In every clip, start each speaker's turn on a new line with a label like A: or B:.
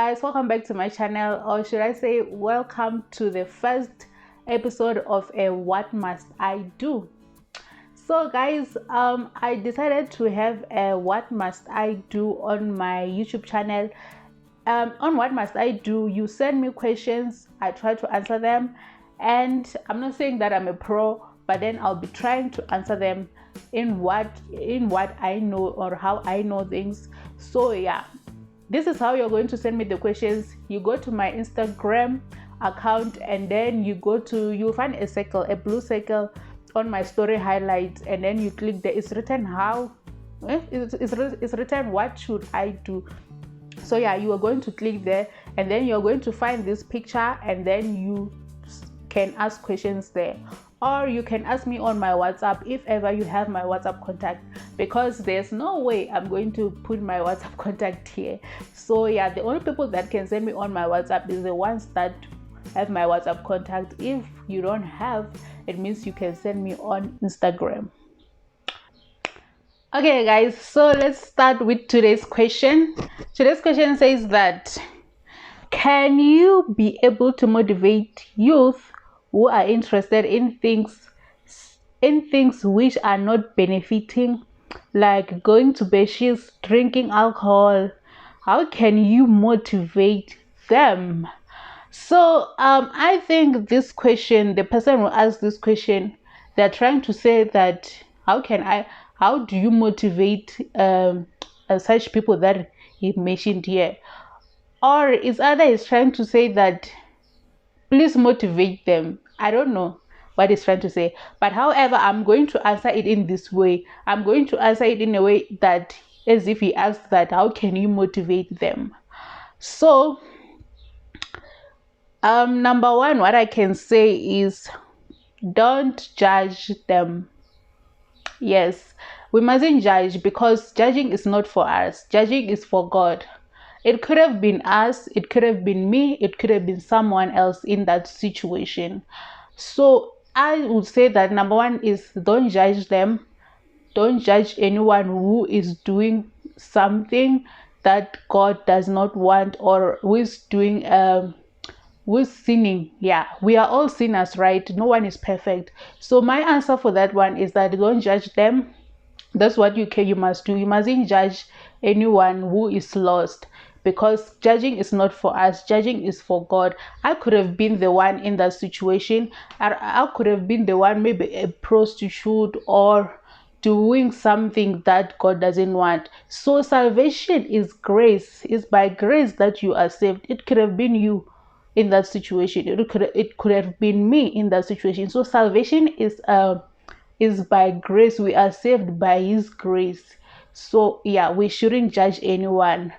A: Guys, welcome back to my channel, or should I say welcome to the first episode of a What Must I Do. So guys, I decided to have a What Must I Do on my YouTube channel. On What Must I Do, you send me questions, I try to answer them, and I'm not saying that I'm a pro, but then I'll be trying to answer them in what I know or how I know things. So yeah, this is how you're going to send me the questions. You go to my Instagram account, and then you'll find a circle, a blue circle on my story highlights, and then you click there. It's written it's written what should I do. So yeah, you are going to click there, and then you're going to find this picture, and then you can ask questions there, or you can ask me on my WhatsApp if ever you have my WhatsApp contact, because there's no way I'm going to put my WhatsApp contact here. So yeah, the only people that can send me on my WhatsApp is the ones that have my WhatsApp contact. If you don't have, it means you can send me on Instagram. Okay guys, so let's start with today's question. Today's question says that, can you be able to motivate youth who are interested in things which are not benefiting, like going to beaches, drinking alcohol? How can you motivate them? So I think this question, the person who asked this question, they're trying to say that how do you motivate such people that he mentioned here? Or is either he's trying to say that please motivate them. I don't know what he's trying to say, but however, I'm going to answer it in this way. I'm going to answer it in a way that, as if he asked that, how can you motivate them? So number one, what I can say is, don't judge them. Yes, we mustn't judge, because judging is not for us. Judging is for God. It could have been us, it could have been me, it could have been someone else in that situation. So I would say that number one is, don't judge them. Don't judge anyone who is doing something that God does not want, or who is doing who's sinning. Yeah, we are all sinners, right? No one is perfect. So my answer for that one is that don't judge them. That's what you must do. You mustn't judge anyone who is lost, because judging is not for us. Judging is for God. I could have been the one in that situation. I could have been the one, maybe a prostitute, or doing something that God doesn't want. So salvation is grace. It's by grace that you are saved. It could have been you in that situation. It could have been me in that situation. So salvation is by grace. We are saved by His grace. So yeah, we shouldn't judge anyone.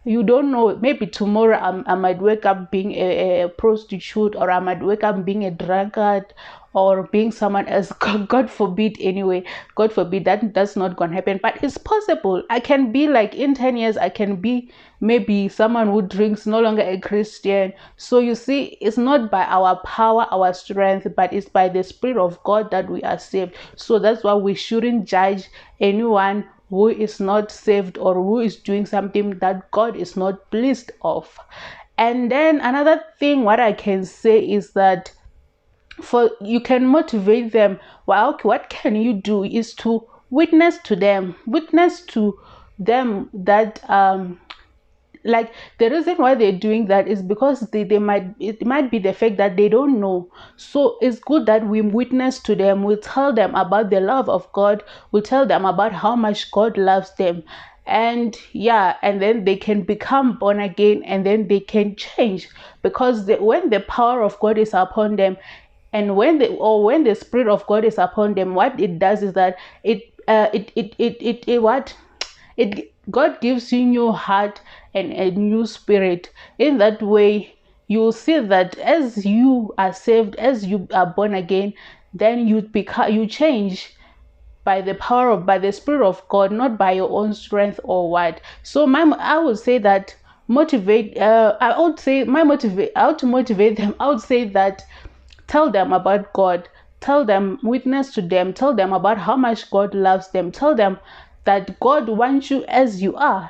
A: You don't know, maybe tomorrow I might wake up being a prostitute, or I might wake up being a drunkard, or being someone else. God forbid, anyway. God forbid, that's not gonna happen, but it's possible. I can be like, in 10 years I can be maybe someone who drinks, no longer a Christian. So you see, it's not by our power, our strength, but it's by the Spirit of God that we are saved. So that's why we shouldn't judge anyone who is not saved, or who is doing something that God is not pleased of. And then another thing, what I can say is that, you can motivate them. Well, what can you do is to witness to them that like, the reason why they're doing that is because it might be the fact that they don't know. So it's good that we witness to them. We tell them about the love of God. We tell them about how much God loves them, and yeah, and then they can become born again, and then they can change, because when the power of God is upon them, and when the Spirit of God is upon them, what it does is that God gives you new heart and a new spirit. In that way, you'll see that as you are saved, as you are born again, then you change by the Spirit of God, not by your own strength or what. So I would say that how to motivate them. I would say that, tell them about God. Tell them, witness to them. Tell them about how much God loves them. Tell them that God wants you as you are.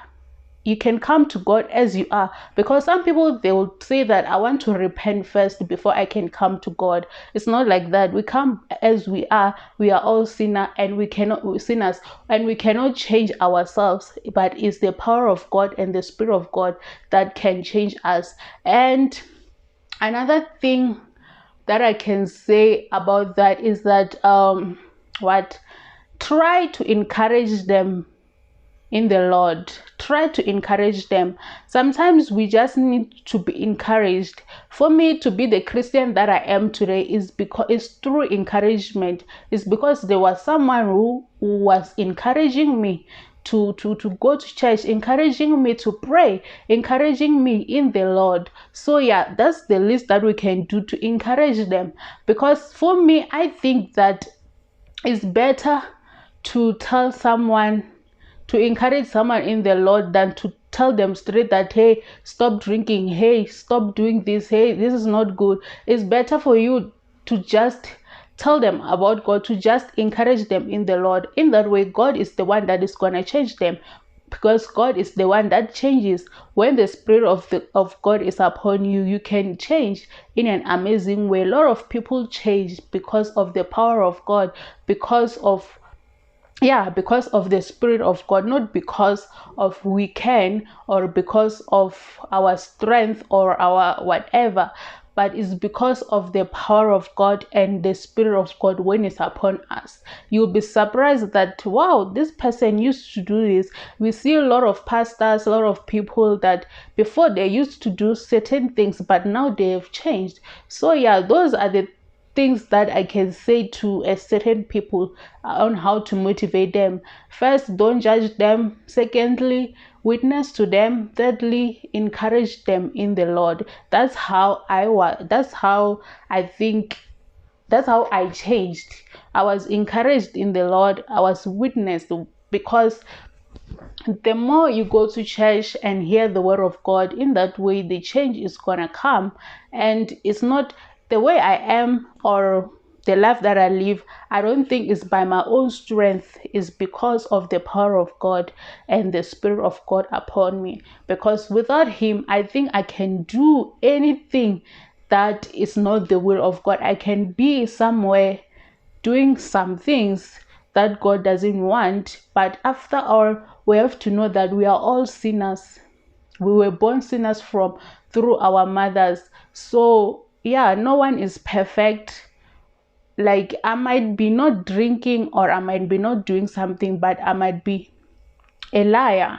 A: you can come to God as you are, because some people, they will say that I want to repent first before I can come to God. It's not like that. We come as we are. We are all sinners, and we cannot change ourselves, but it's the power of God and the Spirit of God that can change us. And another thing that I can say about that is that what try to encourage them in the Lord. Try to encourage them. Sometimes we just need to be encouraged. For me to be the Christian that I am today is because it's through encouragement. It's because there was someone who was encouraging me to go to church, encouraging me to pray, encouraging me in the Lord. So yeah, that's the least that we can do to encourage them. Because for me, I think that it's better to tell someone, to encourage someone in the Lord, than to tell them straight that, hey, stop drinking, hey, stop doing this, hey, this is not good. It's better for you to just tell them about God, to just encourage them in the Lord. In that way, God is the one that is going to change them, because God is the one that changes. When the Spirit of God is upon you, you can change in an amazing way. A lot of people change because of the power of God, because of the Spirit of God, not because of we can, or because of our strength or our whatever, but it's because of the power of God and the Spirit of God when it's upon us. You'll be surprised that, wow, this person used to do this. We see a lot of pastors, a lot of people that before they used to do certain things, but now they have changed. So yeah, those are the things that I can say to a certain people on how to motivate them. First, don't judge them. Secondly, witness to them. Thirdly, encourage them in the Lord. That's how I was. That's how I think. That's how I changed. I was encouraged in the Lord. I was witnessed, because the more you go to church and hear the word of God, in that way the change is gonna come. And it's not the way I am or the life that I live. I don't think it's by my own strength. It's because of the power of God and the Spirit of God upon me. Because without Him, I think I can do anything that is not the will of God. I can be somewhere doing some things that God doesn't want. But after all, we have to know that we are all sinners. We were born sinners through our mothers. So yeah, no one is perfect. Like, I might be not drinking, or I might be not doing something, but I might be a liar,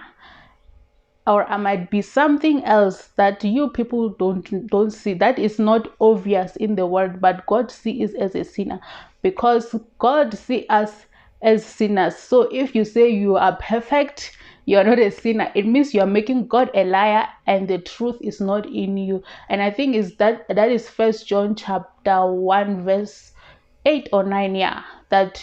A: or I might be something else that you people don't see, that is not obvious in the world, but God sees as a sinner, because God sees us as sinners. So if you say you are perfect, you are not a sinner, it means you are making God a liar, and the truth is not in you. And I think that is First John chapter 1 verse 8 or 9, yeah, that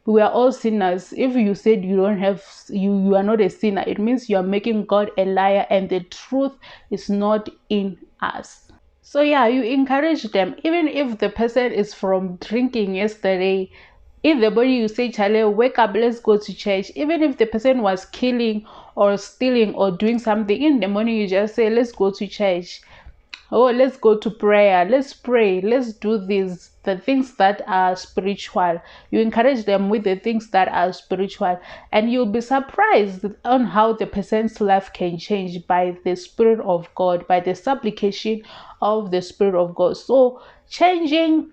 A: we are all sinners. If you said you don't have, you are not a sinner, it means you are making God a liar, and the truth is not in us. So yeah, you encourage them. Even if the person is from drinking yesterday, in the body you say, Charlie, wake up, let's go to church. Even if the person was killing or stealing or doing something, in the morning you just say, let's go to church. Oh, let's go to prayer, let's pray, let's do the things that are spiritual. You encourage them with the things that are spiritual, and you'll be surprised on how the person's life can change by the Spirit of God, by the supplication of the Spirit of God. So changing,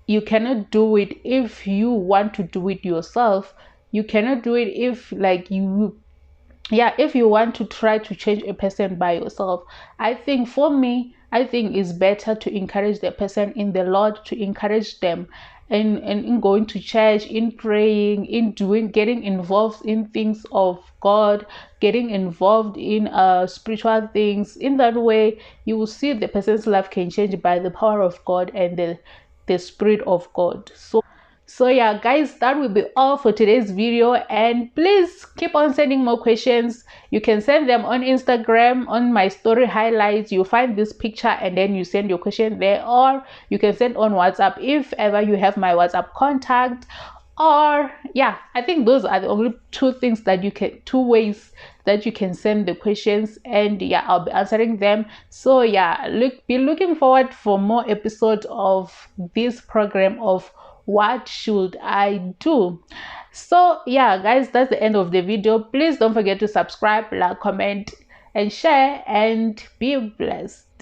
A: you cannot do it if you want to do it yourself. You cannot do it if, like, if you want to try to change a person by yourself. I think for me, it's better to encourage the person in the Lord, to encourage them in going to church, in praying, in getting involved in things of God, getting involved in spiritual things. In that way, you will see the person's life can change by the power of God and the Spirit of God. So yeah, guys, that will be all for today's video, and please keep on sending more questions. You can send them on Instagram, on my story highlights. You'll find this picture and then you send your question there, or you can send on WhatsApp if ever you have my WhatsApp contact. Or yeah, I think those are the only two ways that you can send the questions, and yeah, I'll be answering them. So yeah, be looking forward for more episodes of this program of what should I do. So yeah guys, that's the end of the video. Please don't forget to subscribe, like, comment and share, and be blessed.